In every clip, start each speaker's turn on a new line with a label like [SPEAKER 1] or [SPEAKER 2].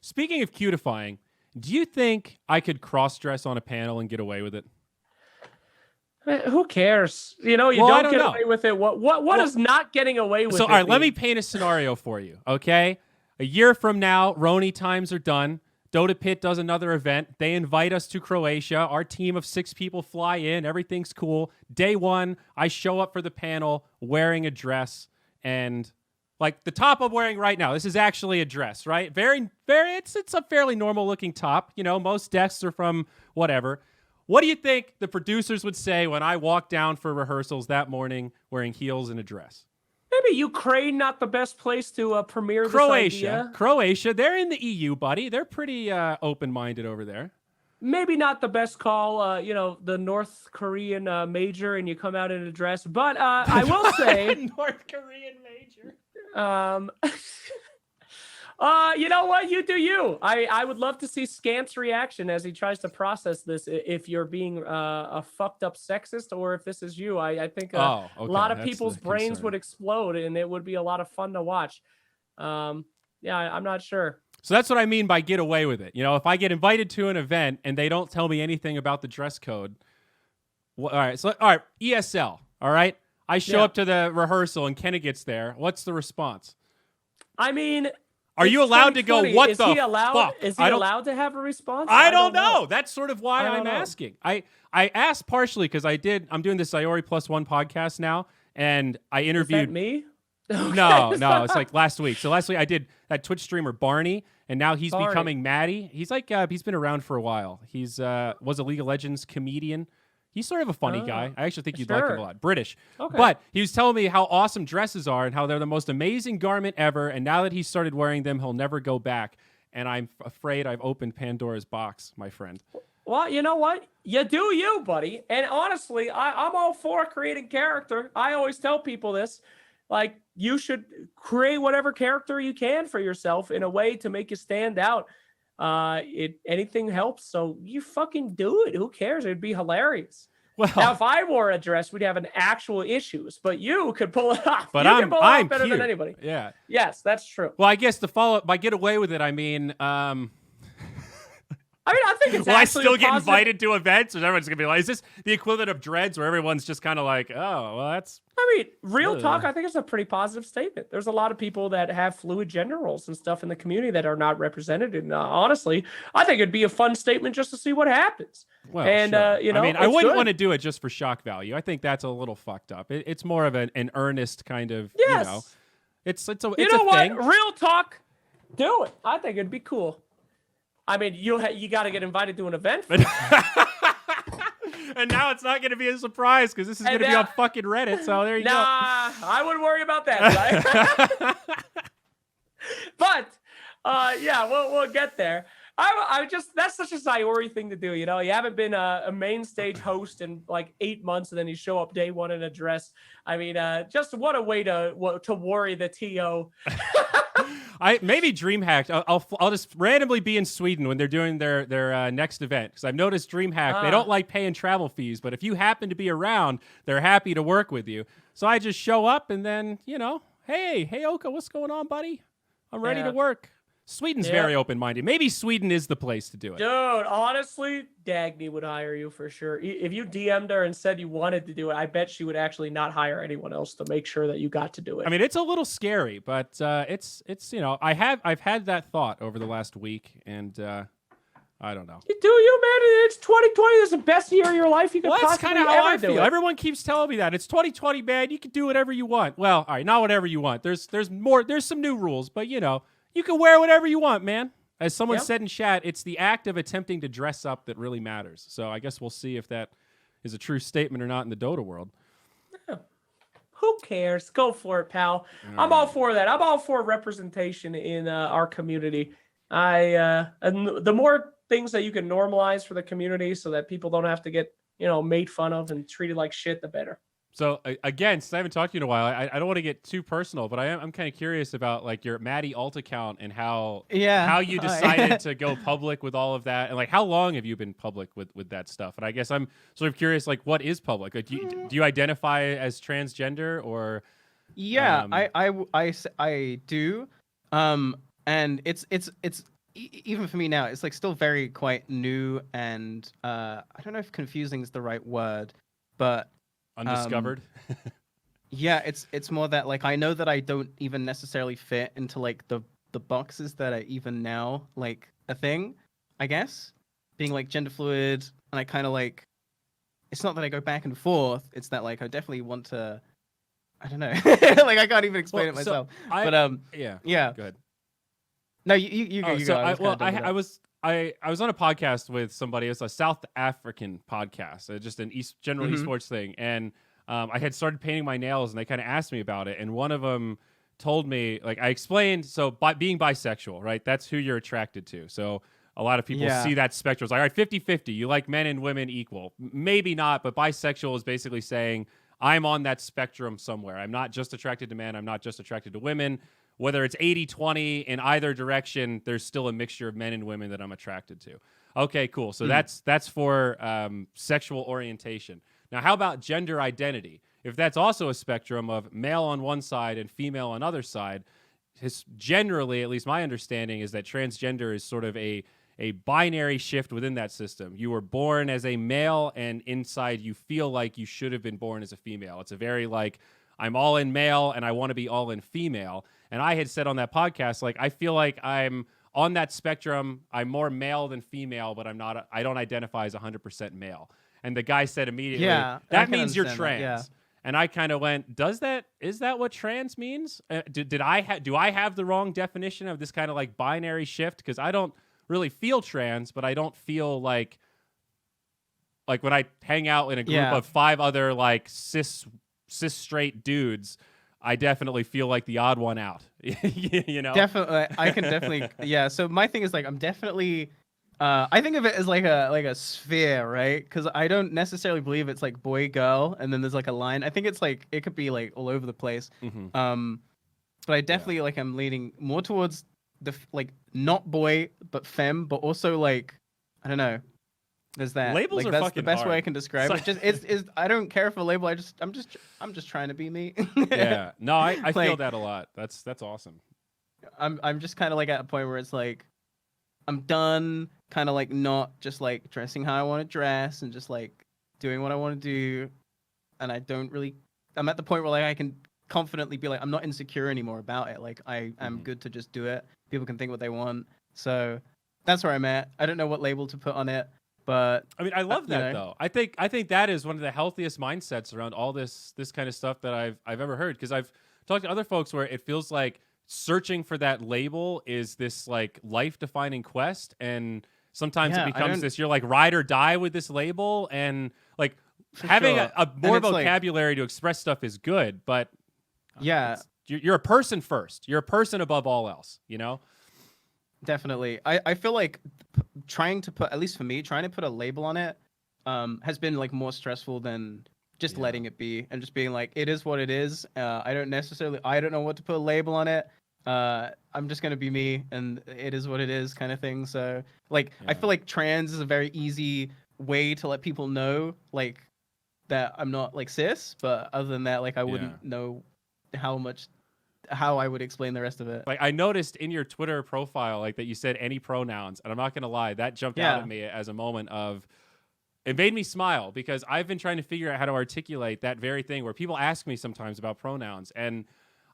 [SPEAKER 1] Speaking of cutifying, do you think I could cross-dress on a panel and get away with it?
[SPEAKER 2] Who cares? You don't get away with it. What is not getting away with it?
[SPEAKER 1] So, all right, let me paint a scenario for you, okay? A year from now, Roni times are done. Dota Pit does another event. They invite us to Croatia. Our team of 6 people fly in. Everything's cool. Day 1, I show up for the panel wearing a dress. And, like, the top I'm wearing right now, this is actually a dress, right? It's a fairly normal-looking top. Most desks are from whatever. What do you think the producers would say when I walk down for rehearsals that morning wearing heels and a dress?
[SPEAKER 2] Maybe Ukraine not the best place to premiere this idea.
[SPEAKER 1] Croatia, they're in the EU, buddy. They're pretty open-minded over there.
[SPEAKER 2] Maybe not the best call, the North Korean major, and you come out in a dress. But I will say...
[SPEAKER 1] North Korean major.
[SPEAKER 2] You know what? You do you. I would love to see Scant's reaction as he tries to process this. If you're being a fucked up sexist, or if this is you, I think a lot of people's brains would explode, and it would be a lot of fun to watch. I'm not sure.
[SPEAKER 1] So that's what I mean by get away with it. If I get invited to an event and they don't tell me anything about the dress code. All right, ESL. All right, I show up to the rehearsal and Kenna gets there. What's the response?
[SPEAKER 2] I mean.
[SPEAKER 1] Are you allowed to go, what the fuck?
[SPEAKER 2] Is he allowed to have a response?
[SPEAKER 1] I don't know. That's sort of why I'm asking. I asked partially because I'm doing the Zyori +1 podcast now, and I interviewed...
[SPEAKER 2] Is that me?
[SPEAKER 1] No, it's like last week. So last week I did that Twitch streamer Barny, and now he's becoming Maddie. He's like, he's been around for a while. He's was a League of Legends comedian. He's sort of a funny guy. I actually think you'd like him a lot. British.
[SPEAKER 2] Okay.
[SPEAKER 1] But he was telling me how awesome dresses are and how they're the most amazing garment ever. And now that he's started wearing them, he'll never go back. And I'm afraid I've opened Pandora's box, my friend.
[SPEAKER 2] Well, you know what? You do you, buddy. And honestly, I'm all for creating character. I always tell people this. Like, you should create whatever character you can for yourself in a way to make you stand out. Anything helps, so you fucking do it. Who cares? It'd be hilarious. Well, now if I wore a dress, we'd have an actual issues, but you could pull it off.
[SPEAKER 1] But
[SPEAKER 2] I'm better
[SPEAKER 1] cute.
[SPEAKER 2] than anybody.
[SPEAKER 1] Yeah.
[SPEAKER 2] Yes, that's true.
[SPEAKER 1] Well, I guess to follow up by get away with it, I mean,
[SPEAKER 2] I think it's.
[SPEAKER 1] Will I still get invited to events, or everyone's gonna be like, "Is this the equivalent of dreads?" Where everyone's just kind of like, "Oh, well, that's."
[SPEAKER 2] I mean, real talk. I think it's a pretty positive statement. There's a lot of people that have fluid gender roles and stuff in the community that are not represented. And honestly, I think it'd be a fun statement just to see what happens.
[SPEAKER 1] Well,
[SPEAKER 2] and
[SPEAKER 1] sure. I mean, I wouldn't want to do it just for shock value. I think that's a little fucked up. It's more of an earnest kind of.
[SPEAKER 2] Yes.
[SPEAKER 1] It's a
[SPEAKER 2] you know what?
[SPEAKER 1] thing.
[SPEAKER 2] Real talk. Do it. I think it'd be cool. I mean, you got to get invited to an event.
[SPEAKER 1] And now it's not going to be a surprise because this is going to be on fucking Reddit. So there you go.
[SPEAKER 2] I wouldn't worry about that. Right? But we'll get there. That's such a Zyori thing to do. You haven't been a main stage host in like 8 months, and then you show up day 1 in a dress. I mean, just what a way to worry the TO.
[SPEAKER 1] Maybe DreamHack. I'll just randomly be in Sweden when they're doing their next event, because I've noticed DreamHack they don't like paying travel fees, but if you happen to be around, they're happy to work with you. So I just show up and then hey Oka, what's going on, buddy? I'm ready to work. Sweden's very open-minded. Maybe Sweden is the place to do it.
[SPEAKER 2] Dude, honestly, Dagny would hire you for sure. If you DM'd her and said you wanted to do it, I bet she would actually not hire anyone else to make sure that you got to do it.
[SPEAKER 1] I mean, it's a little scary, but it's I've had that thought over the last week, and I don't know.
[SPEAKER 2] You do you, man? It's 2020. It's the best year of your life you could possibly
[SPEAKER 1] that's kind of how I feel.
[SPEAKER 2] It.
[SPEAKER 1] Everyone keeps telling me that. It's 2020, man. You can do whatever you want. Well, all right, not whatever you want. There's more. There's some new rules, but you can wear whatever you want, man. As someone said in chat, it's the act of attempting to dress up that really matters. So I guess we'll see if that is a true statement or not in the Dota world.
[SPEAKER 2] Yeah. Who cares? Go for it, pal. I'm all for that. I'm all for representation in our community. And the more things that you can normalize for the community so that people don't have to get, made fun of and treated like shit, the better.
[SPEAKER 1] So again, since I haven't talked to you in a while, I don't want to get too personal, but I'm kind of curious about like your Maddie alt account and how you decided to go public with all of that, and like how long have you been public with that stuff? And I guess I'm sort of curious, like what is public? Like, do you identify as transgender or?
[SPEAKER 3] Yeah, I do, and it's even for me now, it's like still very quite new, and I don't know if confusing is the right word, but
[SPEAKER 1] Undiscovered.
[SPEAKER 3] yeah, it's more that like I know that I don't even necessarily fit into like the boxes that are even now like a thing, I guess, being like gender fluid, and I kind of like it's not that I go back and forth, it's that like I definitely want to, I don't know, like I can't even explain it myself, but
[SPEAKER 1] Yeah.
[SPEAKER 3] yeah,
[SPEAKER 1] Go ahead.
[SPEAKER 3] no, you go,
[SPEAKER 1] Oh,
[SPEAKER 3] you
[SPEAKER 1] so
[SPEAKER 3] go. I was kinda done with
[SPEAKER 1] I
[SPEAKER 3] that.
[SPEAKER 1] was I was on a podcast with somebody. It was a South African podcast, just an general
[SPEAKER 3] Mhm.
[SPEAKER 1] esports thing, and I had started painting my nails, and they kind of asked me about it, and one of them told me, like, I explained, so by being bisexual, right? That's who you're attracted to. So a lot of people see
[SPEAKER 3] Yeah.
[SPEAKER 1] that spectrum. It's like, all right, 50-50. You like men and women equal. Maybe not, but bisexual is basically saying I'm on that spectrum somewhere. I'm not just attracted to men. I'm not just attracted to women. Whether it's 80-20 in either direction, there's still a mixture of men and women that I'm attracted to. Okay, cool. So
[SPEAKER 3] Mm.
[SPEAKER 1] that's for sexual orientation. Now, how about gender identity? If that's also a spectrum of male on one side and female on other side, generally, at least my understanding is that transgender is sort of a binary shift within that system. You were born as a male, and inside you feel like you should have been born as a female. It's a very like, I'm all in male and I want to be all in female. And I had said on that podcast, like, I feel like I'm on that spectrum. I'm more male than female, but I don't identify as 100% male. And the guy said immediately,
[SPEAKER 3] Yeah, I
[SPEAKER 1] that
[SPEAKER 3] can
[SPEAKER 1] means you're
[SPEAKER 3] understand that, yeah.
[SPEAKER 1] trans. And I kind of went, is that what trans means? Do I have the wrong definition of this kind of like binary shift? Because I don't really feel trans, but I don't feel like when I hang out in a group
[SPEAKER 3] Yeah.
[SPEAKER 1] of 5 other like cis straight dudes, I definitely feel like the odd one out. You know?
[SPEAKER 3] Definitely, I can definitely. Yeah. So my thing is like I'm definitely. I think of it as like a sphere, right? Because I don't necessarily believe it's like boy girl and then there's like a line. I think it's like it could be like all over the place.
[SPEAKER 1] Mhm.
[SPEAKER 3] But I definitely like I'm leaning more towards like not boy but femme, but also like I don't know. There's that.
[SPEAKER 1] Labels
[SPEAKER 3] Like
[SPEAKER 1] are
[SPEAKER 3] that's the
[SPEAKER 1] fucking
[SPEAKER 3] best way
[SPEAKER 1] hard.
[SPEAKER 3] I can describe
[SPEAKER 1] So-
[SPEAKER 3] it. Just it's I don't care for a label. I'm just trying to be me.
[SPEAKER 1] Yeah. No, I feel
[SPEAKER 3] Like-
[SPEAKER 1] that a lot. That's awesome.
[SPEAKER 3] I'm just kind of like at a point where it's like I'm done kind of like not just like dressing how I want to dress and just like doing what I want to do, and I'm at the point where like I can confidently be like I'm not insecure anymore about it. Like I am
[SPEAKER 1] Mhm.
[SPEAKER 3] good to just do it. People can think what they want. So that's where I'm at. I don't know what label to put on it, but
[SPEAKER 1] I mean, I love
[SPEAKER 3] you
[SPEAKER 1] that
[SPEAKER 3] know.
[SPEAKER 1] though. I think that is one of the healthiest mindsets around all this kind of stuff that I've ever heard, because I've talked to other folks where it feels like searching for that label is this like life-defining quest, and sometimes
[SPEAKER 3] Yeah,
[SPEAKER 1] it
[SPEAKER 3] I
[SPEAKER 1] becomes
[SPEAKER 3] don't-
[SPEAKER 1] this, you're like ride or die with this label, and like
[SPEAKER 3] For
[SPEAKER 1] having
[SPEAKER 3] sure.
[SPEAKER 1] a
[SPEAKER 3] And
[SPEAKER 1] more
[SPEAKER 3] it's like-
[SPEAKER 1] vocabulary to express stuff is good, but
[SPEAKER 3] Yeah.
[SPEAKER 1] you're a person first. You're a person above all else, you know?
[SPEAKER 3] Definitely. I feel like trying to put, at least for me, trying to put a label on it has been like more stressful than just
[SPEAKER 1] Yeah.
[SPEAKER 3] letting it be and just being like, it is what it is. I don't know what to put a label on it. I'm just going to be me and it is what it is kind of thing. So like, I
[SPEAKER 1] Yeah.
[SPEAKER 3] feel like trans is a very easy way to let people know like that I'm not like cis, but other than that, like I wouldn't know how I would explain the rest of it.
[SPEAKER 1] Like, I noticed in your Twitter profile, like, that you said any pronouns, and I'm not gonna lie, that jumped out
[SPEAKER 3] Yeah.
[SPEAKER 1] at me as a moment of, it made me smile, because I've been trying to figure out how to articulate that very thing where people ask me sometimes about pronouns, and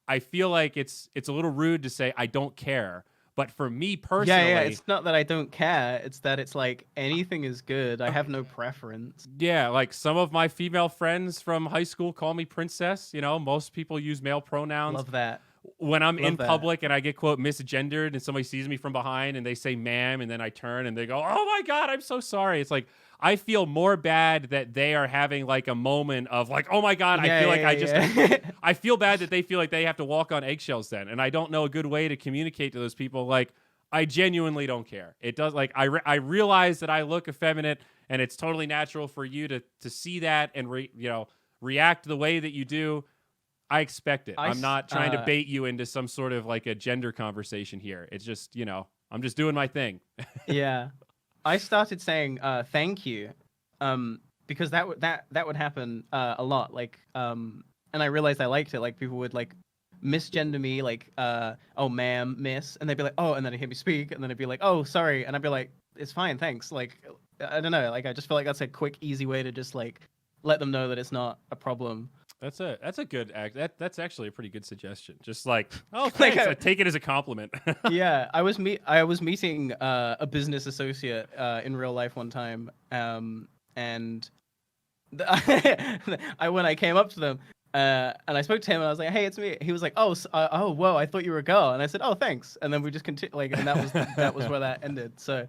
[SPEAKER 1] I feel like it's a little rude to say I don't care. But for me personally,
[SPEAKER 3] Yeah, it's not that I don't care. It's that it's like anything is good. I have no preference.
[SPEAKER 1] yeah, like some of my female friends from high school call me princess. You know, most people use male pronouns.
[SPEAKER 3] Love that.
[SPEAKER 1] When I'm
[SPEAKER 3] Love
[SPEAKER 1] in
[SPEAKER 3] that.
[SPEAKER 1] public and I get quote misgendered and somebody sees me from behind and they say ma'am, and then I turn and they go, oh my God, I'm so sorry. It's like, I feel more bad that they are having like a moment of like, oh my God, I feel like I feel bad that they feel like they have to walk on eggshells then. And I don't know a good way to communicate to those people. Like, I genuinely don't care. It does, like, I realize that I look effeminate, and it's totally natural for you to see that and react the way that you do. I expect it. I'm not trying to bait you into some sort of like a gender conversation here. It's just, I'm just doing my thing.
[SPEAKER 3] Yeah. I started saying thank you because that would happen a lot. Like and I realized I liked it. Like people would like misgender me, like, oh, ma'am, miss, and they'd be like, oh, and then they'd hear me speak, and then it'd be like, oh, sorry, and I'd be like, it's fine, thanks. Like, I don't know, like, I just feel like that's a quick, easy way to just like let them know that it's not a problem.
[SPEAKER 1] That's a good act. That's actually a pretty good suggestion. Just like, oh,
[SPEAKER 3] Like,
[SPEAKER 1] thanks. I take it as a compliment.
[SPEAKER 3] Yeah, I was meeting a business associate in real life one time, and when I came up to them, and I spoke to him, and I was like, "Hey, it's me." He was like, "Oh, oh, whoa, I thought you were a girl," and I said, "Oh, thanks," and then we just continued, like, and that was where that ended. So,